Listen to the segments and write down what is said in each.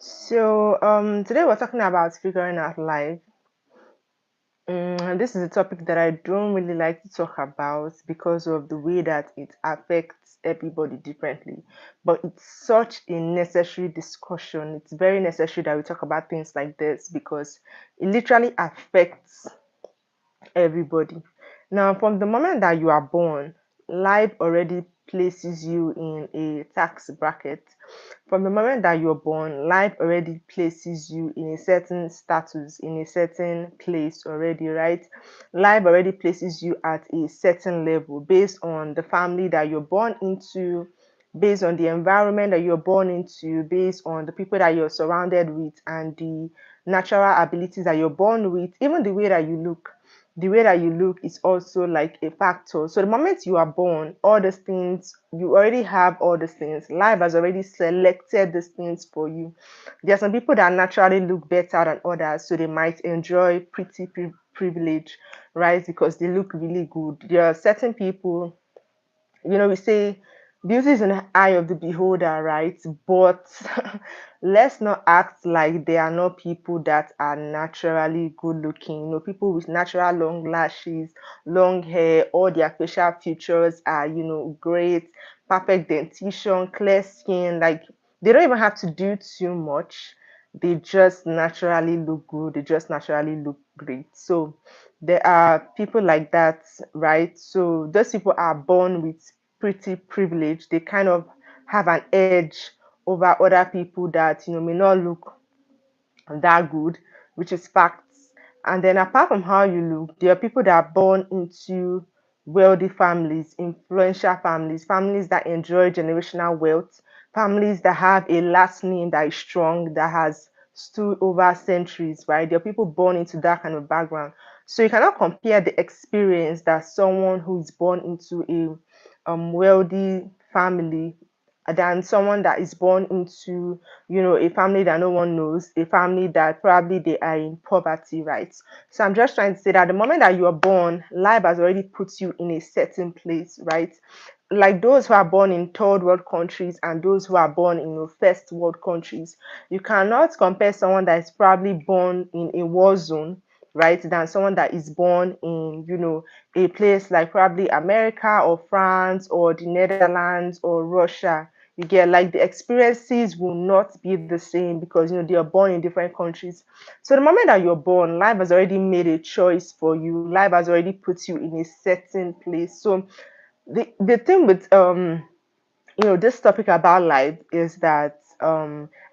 Today we're talking about figuring out life. This is a topic that I don't really like to talk about because of the way that it affects everybody differently. But it's such a necessary discussion. It's very necessary that we talk about things like this because it literally affects everybody. Now, from the moment that you are born, life already places you in a tax bracket. From the moment that you're born, life already places you in a certain status, in a certain place already, right? Life already places you at a certain level based on the family that you're born into, based on the environment that you're born into, based on the people that you're surrounded with, and the natural abilities that you're born with, even the way that you look. The way that you look is also like a factor. So the moment you are born, all these things, you already have all these things. Life has already selected these things for you. There are some people that naturally look better than others, so they might enjoy pretty privilege, right? Because they look really good. There are certain people, we say beauty is in the eye of the beholder, right? But let's not act like there are not people that are naturally good looking. People with natural long lashes, long hair, all their facial features are, great, perfect dentition, clear skin. Like they don't even have to do too much. They just naturally look good. They just naturally look great. So there are people like that, right? So those people are born with pretty privilege. They kind of have an edge over other people that may not look that good, which is facts. And then apart from how you look, there are people that are born into wealthy families, influential families, families that enjoy generational wealth, families that have a last name that is strong, that has stood over centuries, right? There are people born into that kind of background. So you cannot compare the experience that someone who is born into a wealthy family than someone that is born into a family that no one knows, a family that probably they are in poverty, right? So I'm just trying to say that the moment that you are born, life has already put you in a certain place, right? Like those who are born in third world countries and those who are born in first world countries, you cannot compare someone that is probably born in a war zone, right, than someone that is born in a place like probably America or France or the Netherlands or Russia. You get, like, the experiences will not be the same because they are born in different countries. So the moment that you're born, life has already made a choice for you. Life has already put you in a certain place. So the thing with this topic about life is that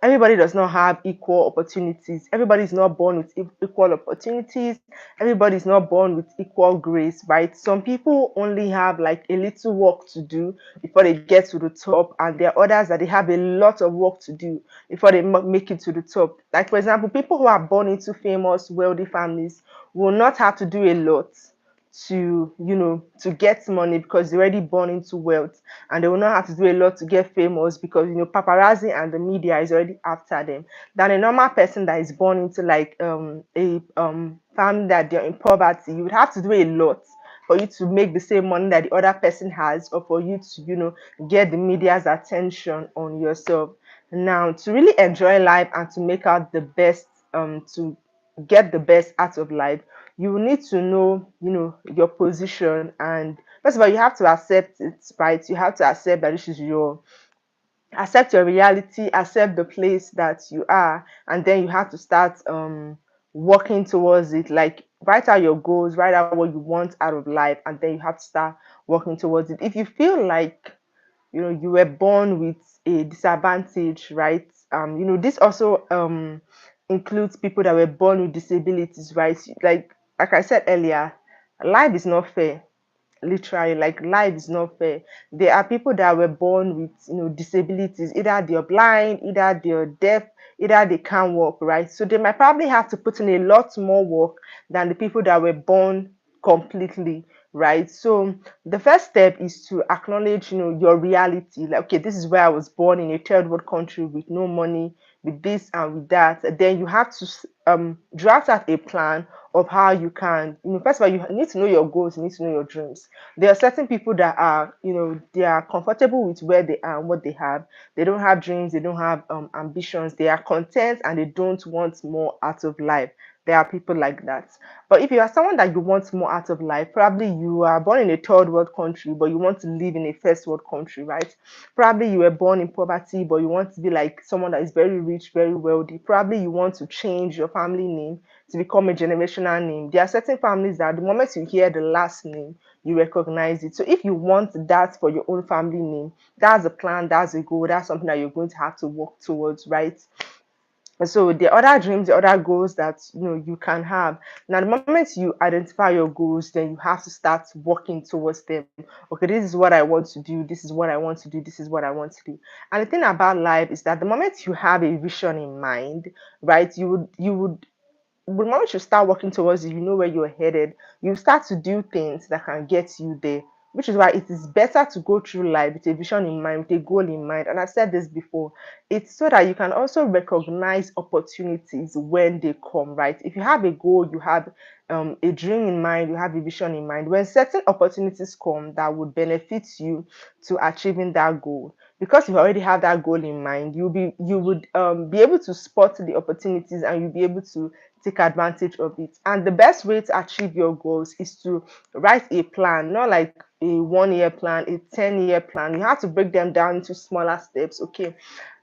everybody does not have equal opportunities. Everybody is not born with equal opportunities. Everybody is not born with equal grace, right? Some people only have like a little work to do before they get to the top, and there are others that they have a lot of work to do before they make it to the top. Like, for example, people who are born into famous, wealthy families will not have to do a lot to get money because they're already born into wealth, and they will not have to do a lot to get famous because paparazzi and the media is already after them, than a normal person that is born into like a family that they're in poverty. You would have to do a lot for you to make the same money that the other person has, or for you to get the media's attention on yourself. Now, to really enjoy life and to make out the best, to get the best out of life, you will need to know your position. And first of all, you have to accept it, right? You have to accept that this is your accept your reality, accept the place that you are, and then you have to start working towards it. Like, write out your goals, write out what you want out of life, and then you have to start working towards it. If you feel like you were born with a disadvantage, right? This also includes people that were born with disabilities, right? Like I said earlier, life is not fair. Literally, like, life is not fair. There are people that were born with disabilities. Either they're blind, either they're deaf, either they can't walk, right? So they might probably have to put in a lot more work than the people that were born completely, right? So the first step is to acknowledge your reality. Like, okay, this is where I was born, in a third world country with no money, with this and with that. Then you have to draft out a plan of how you can, first of all, you need to know your goals, you need to know your dreams. There are certain people that are, they are comfortable with where they are and what they have. They don't have dreams, they don't have ambitions, they are content and they don't want more out of life. There are people like that. But if you are someone that you want more out of life, probably you are born in a third world country, but you want to live in a first world country, right? Probably you were born in poverty, but you want to be like someone that is very rich, very wealthy. Probably you want to change your family name to become a generational name. There are certain families that the moment you hear the last name, you recognize it. So if you want that for your own family name, that's a plan, that's a goal, that's something that you're going to have to work towards, right? So the other dreams, the other goals that you can have. Now, the moment you identify your goals, then you have to start working towards them. Okay, this is what I want to do. This is what I want to do. This is what I want to do. And the thing about life is that the moment you have a vision in mind, right, you would the moment you start working towards it, you know where you're headed. You start to do things that can get you there, which is why it is better to go through life with a vision in mind, with a goal in mind. And I've said this before, it's so that you can also recognize opportunities when they come, right? If you have a goal, you have a dream in mind, you have a vision in mind, when certain opportunities come that would benefit you to achieving that goal, because you already have that goal in mind, you would be able to spot the opportunities and you'll be able to take advantage of it. And the best way to achieve your goals is to write a plan, not like a 1 year plan, a 10-year plan. You have to break them down into smaller steps. Okay.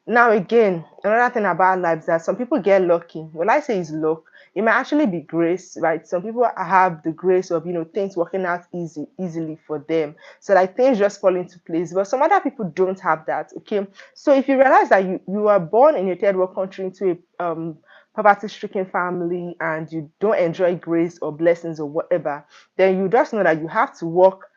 Now, again, another thing about life is that some people get lucky. When I say is luck, it might actually be grace, right? Some people have the grace of things working out easily for them. So like things just fall into place. But some other people don't have that. Okay. So if you realize that you are born in a third world country into a poverty-stricken family and you don't enjoy grace or blessings or whatever, then you just know that you have to work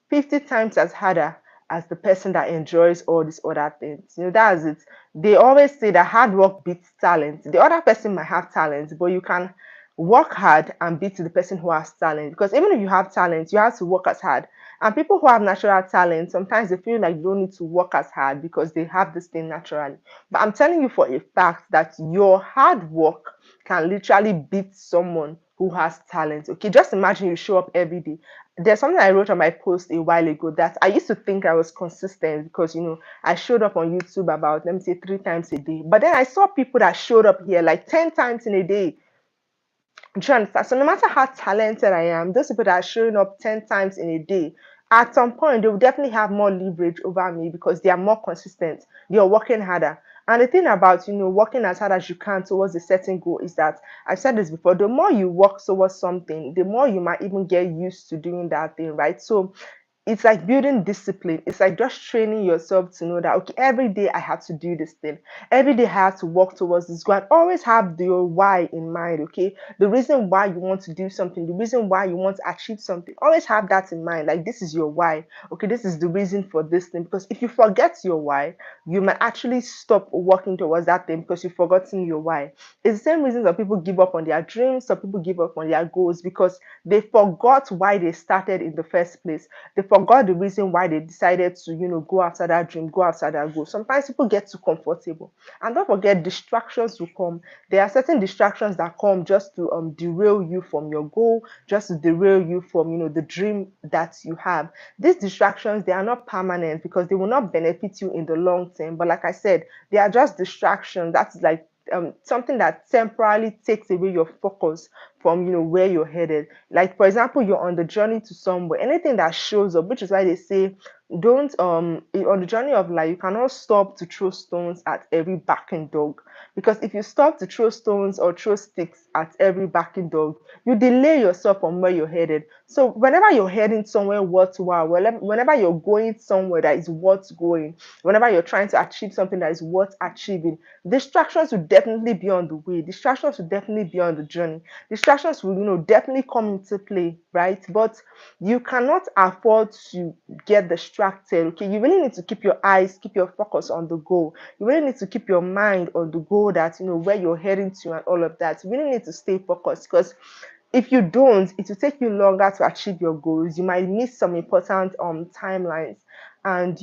50 times as harder as the person that enjoys all these other things. That's it. They always say that hard work beats talent. The other person might have talent, but you can work hard and beat the person who has talent. Because even if you have talent, you have to work as hard. And people who have natural talent, sometimes they feel like they don't need to work as hard because they have this thing naturally. But I'm telling you for a fact that your hard work can literally beat someone who has talent. Okay, just imagine you show up every day. There's something I wrote on my post a while ago that I used to think I was consistent because I showed up on YouTube about, let me say, 3 times a day. But then I saw people that showed up here like 10 times in a day. Do you understand? So no matter how talented I am, those people that are showing up 10 times in a day, at some point they will definitely have more leverage over me because they are more consistent. They are working harder. And the thing about working as hard as you can towards a certain goal is that, I've said this before, the more you work towards something, the more you might even get used to doing that thing, right? So it's like building discipline. It's like just training yourself to know that, okay, every day I have to do this thing. Every day I have to work towards this goal. And always have your why in mind, okay? The reason why you want to do something, the reason why you want to achieve something. Always have that in mind. Like, this is your why. Okay, this is the reason for this thing. Because if you forget your why, you might actually stop working towards that thing because you've forgotten your why. It's the same reason some people give up on their dreams, some people give up on their goals because they forgot why they started in the first place. They forgot the reason why they decided to, go after that dream, go after that goal. Sometimes people get too comfortable. And don't forget, distractions will come. There are certain distractions that come just to derail you from your goal, just to derail you from, the dream that you have. These distractions, they are not permanent because they will not benefit you in the long term. But like I said, they are just distractions. That's like something that temporarily takes away your focus from where you're headed. Like, for example, you're on the journey to somewhere. Anything that shows up, which is why they say don't on the journey of life, you cannot stop to throw stones at every barking dog, because if you stop to throw stones or throw sticks at every barking dog, you delay yourself from where you're headed. So whenever you're heading somewhere worthwhile, whenever you're going somewhere that is worth going, whenever you're trying to achieve something that is worth achieving, distractions will definitely be on the way. Distractions will definitely be on the journey. Distractions will, definitely come into play, right? But you cannot afford to get distracted. Okay, you really need to keep your eyes, keep your focus on the goal. You really need to keep your mind on the goal that where you're heading to and all of that. You really need to stay focused, because if you don't, it will take you longer to achieve your goals. You might miss some important timelines, and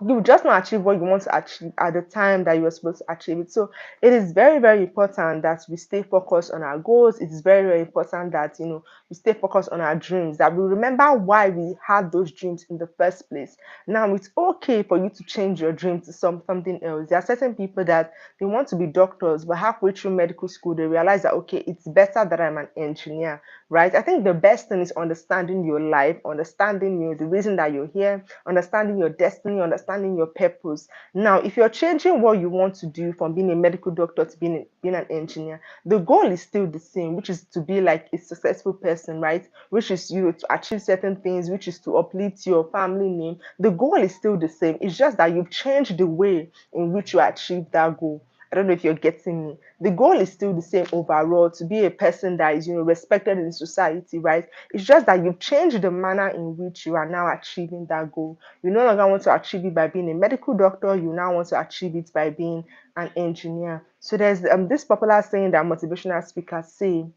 you just not achieve what you want to achieve at the time that you were supposed to achieve it. So it is very, very important that we stay focused on our goals. It is very, very important that we stay focused on our dreams, that we remember why we had those dreams in the first place. Now it's okay for you to change your dream to something else. There are certain people that they want to be doctors, but halfway through medical school they realize that okay, it's better that I'm an engineer, right? I think the best thing is understanding your life, understanding the reason that you're here, understanding your destiny, understanding your purpose. Now, if you're changing what you want to do from being a medical doctor to being an engineer, the goal is still the same, which is to be like a successful person, right? Which is to achieve certain things, which is to uplift your family name. The goal is still the same. It's just that you've changed the way in which you achieve that goal. I don't know if you're getting me. The goal is still the same overall, to be a person that is, respected in society, right? It's just that you've changed the manner in which you are now achieving that goal. You no longer want to achieve it by being a medical doctor. You now want to achieve it by being an engineer. So there's this popular saying that motivational speakers say,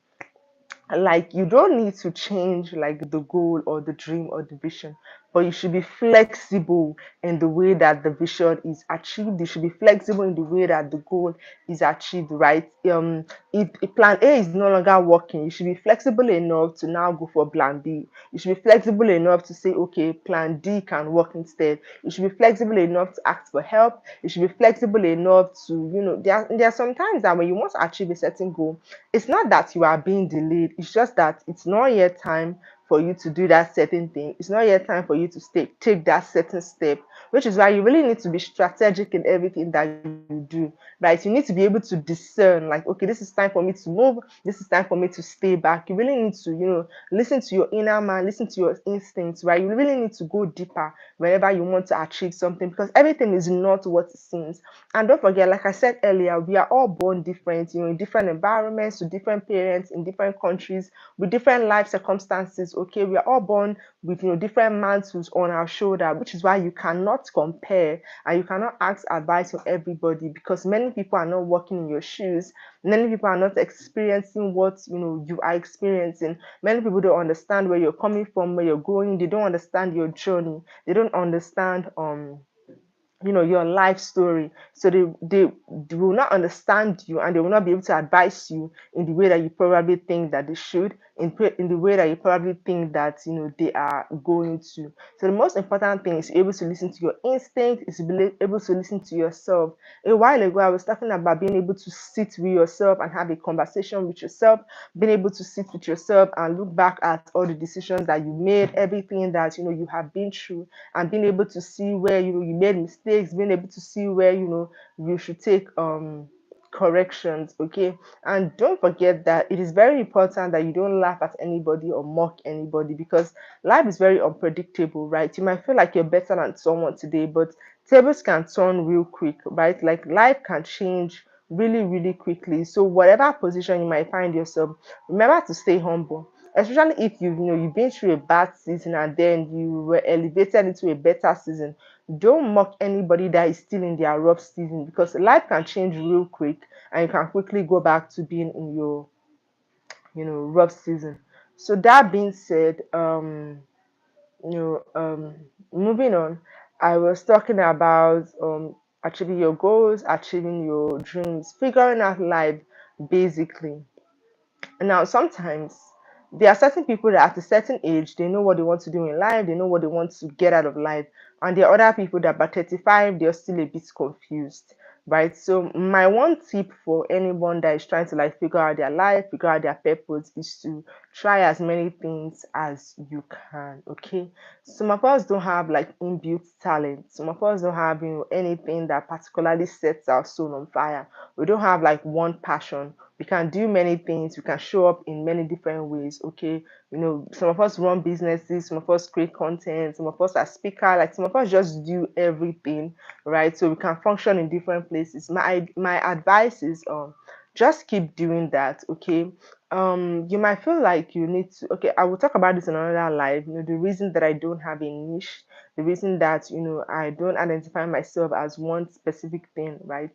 like, you don't need to change like the goal or the dream or the vision, but you should be flexible in the way that the vision is achieved. You should be flexible in the way that the goal is achieved, right? If plan A is no longer working, you should be flexible enough to now go for plan B. You should be flexible enough to say, okay, plan D can work instead. You should be flexible enough to ask for help. You should be flexible enough to, there are sometimes that when you want to achieve a certain goal, it's not that you are being delayed, it's just that it's not yet time for you to do that certain thing. It's not yet time for you to take that certain step, which is why you really need to be strategic in everything that you do, right? You need to be able to discern, like, okay, this is time for me to move, this is time for me to stay back. You really need to, listen to your inner man, listen to your instincts, right? You really need to go deeper whenever you want to achieve something, because everything is not what it seems. And don't forget, like I said earlier, we are all born different, in different environments, to different parents, in different countries, with different life circumstances. Okay, we are all born with different mantles on our shoulder, which is why you cannot compare and you cannot ask advice from everybody, because many people are not walking in your shoes. Many people are not experiencing what you are experiencing. Many people don't understand where you're coming from, where you're going. They don't understand your journey. They don't understand your life story. So they will not understand you, and they will not be able to advise you in the way that you probably think that they should, in the way that you probably think that they are going to. So the most important thing is able to listen to your instinct, is be able to listen to yourself. A while ago I was talking about being able to sit with yourself and have a conversation with yourself, being able to sit with yourself and look back at all the decisions that you made, everything that you have been through, and being able to see where you made mistakes, being able to see where you should take corrections. Okay, and don't forget that it is very important that you don't laugh at anybody or mock anybody, because life is very unpredictable, right? You might feel like you're better than someone today, but tables can turn real quick, right? Like, life can change really, really quickly. So whatever position you might find yourself, remember to stay humble, especially if you've been through a bad season and then you were elevated into a better season. Don't mock anybody that is still in their rough season, because life can change real quick and you can quickly go back to being in your rough season. So that being said, you know moving on, I was talking about achieving your goals, achieving your dreams, figuring out life, basically. Now, sometimes there are certain people that at a certain age, they know what they want to do in life, they know what they want to get out of life. And there are other people that by 35, they're still a bit confused, right? So my one tip for anyone that is trying to like figure out their life, figure out their purpose, is to try as many things as you can, okay? Some of us don't have like inbuilt talent. Some of us don't have, anything that particularly sets our soul on fire. We don't have like one passion. We can do many things, we can show up in many different ways. Okay, some of us run businesses, some of us create content, some of us are speaker, like some of us just do everything, right? So we can function in different places. My advice is just keep doing that. Okay, you might feel like you need to, okay, I will talk about this in another life. The reason that I don't have a niche, the reason that I don't identify myself as one specific thing, right?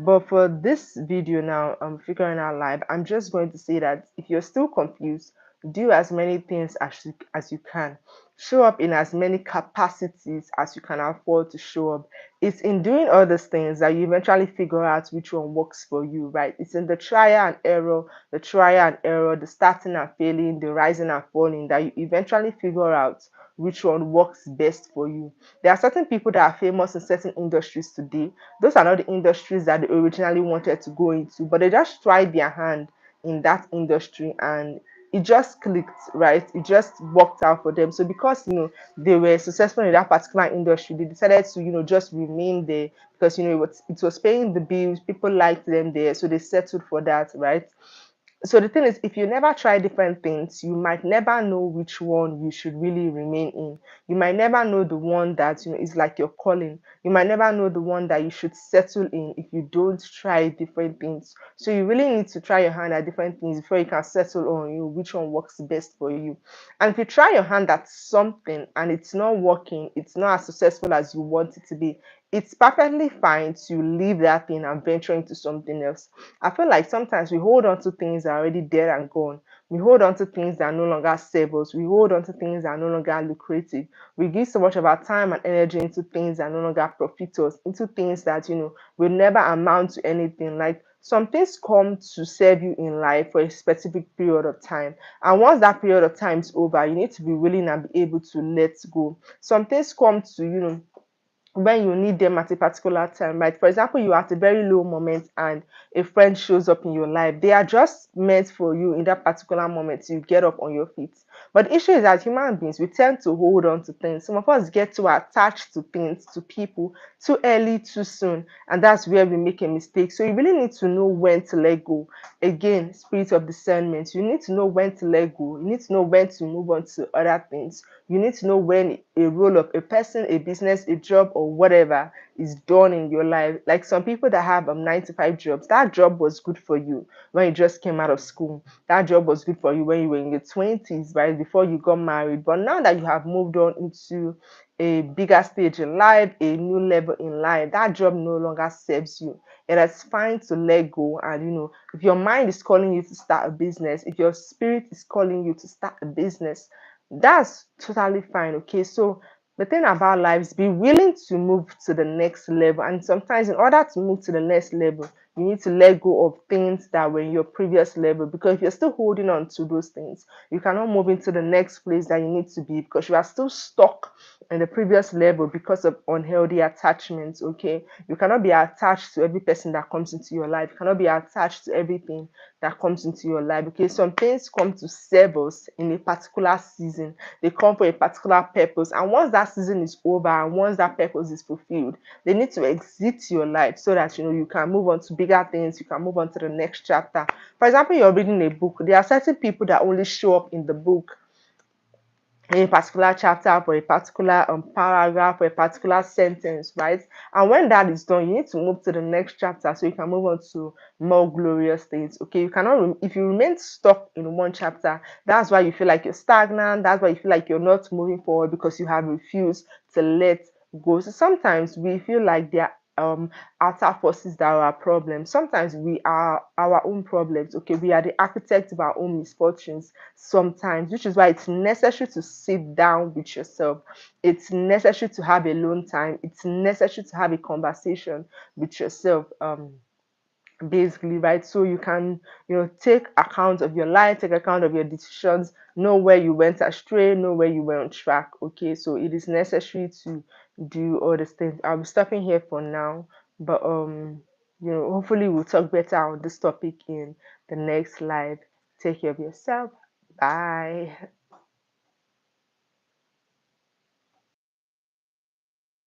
But for this video now, figuring out life, I'm just going to say that if you're still confused, do as many things as you can, show up in as many capacities as you can afford to show up. It's in doing all these things that you eventually figure out which one works for you, right? It's in the trial and error, the starting and failing, the rising and falling, that you eventually figure out which one works best for you. There are certain people that are famous in certain industries today. Those are not the industries that they originally wanted to go into, but they just tried their hand in that industry and it just clicked, right? It just worked out for them. So because they were successful in that particular industry, they decided to just remain there because it was paying the bills, people liked them there, so they settled for that, right? So the thing is, if you never try different things, you might never know which one you should really remain in. You might never know the one that is like your calling. You might never know the one that you should settle in if you don't try different things. So you really need to try your hand at different things before you can settle on which one works best for you. And if you try your hand at something and it's not working, it's not as successful as you want it to be, it's perfectly fine to leave that thing and venture into something else. I feel like sometimes we hold on to things that are already dead and gone. We hold on to things that no longer serve us. We hold on to things that are no longer lucrative. We give so much of our time and energy into things that no longer profit us, into things that will never amount to anything. Like some things come to serve you in life for a specific period of time. And once that period of time is over, you need to be willing and be able to let go. Some things come to, when you need them at a particular time, right? For example, you are at a very low moment and a friend shows up in your life. They are just meant for you in that particular moment to get up on your feet. But the issue is that human beings, we tend to hold on to things. Some of us get too attached to things, to people, too early, too soon. And that's where we make a mistake. So you really need to know when to let go. Again, spirit of discernment. You need to know when to let go. You need to know when to move on to other things. You need to know when a role of a person, a business, a job, or whatever is done in your life. Like some people that have 9 to 5 jobs, that job was good for you when you just came out of school. That job was good for you when you were in your 20s, right? Before you got married. But now that you have moved on into a bigger stage in life, a new level in life, that job no longer serves you. It is fine to let go. And if your mind is calling you to start a business, if your spirit is calling you to start a business, that's totally fine. Okay, so the thing about life is be willing to move to the next level. And sometimes in order to move to the next level, you need to let go of things that were in your previous level, because if you're still holding on to those things, you cannot move into the next place that you need to be, because you are still stuck in the previous level because of unhealthy attachments. Okay, you cannot be attached to every person that comes into your life. You cannot be attached to everything that comes into your life. Okay, some things come to serve us in a particular season. They come for a particular purpose, and once that season is over and once that purpose is fulfilled, they need to exit your life so that you can move on to bigger things. You can move on to the next chapter. For example, you're reading a book. There are certain people that only show up in the book in a particular chapter, for a particular paragraph, for a particular sentence, right? And when that is done, you need to move to the next chapter so you can move on to more glorious things. Okay, you cannot if you remain stuck in one chapter, that's why you feel like you're stagnant. That's why you feel like you're not moving forward, because you have refused to let go. So sometimes we feel like there are outer forces that are our problems. Sometimes we are our own problems. Okay, we are the architect of our own misfortunes sometimes, which is why it's necessary to sit down with yourself. It's necessary to have alone time. It's necessary to have a conversation with yourself. Basically, right? So you can take account of your life, take account of your decisions, know where you went astray, know where you were on track. Okay, so it is necessary to do all these things. I'll be stopping here for now, but hopefully we'll talk better on this topic in the next live. Take care of yourself. Bye.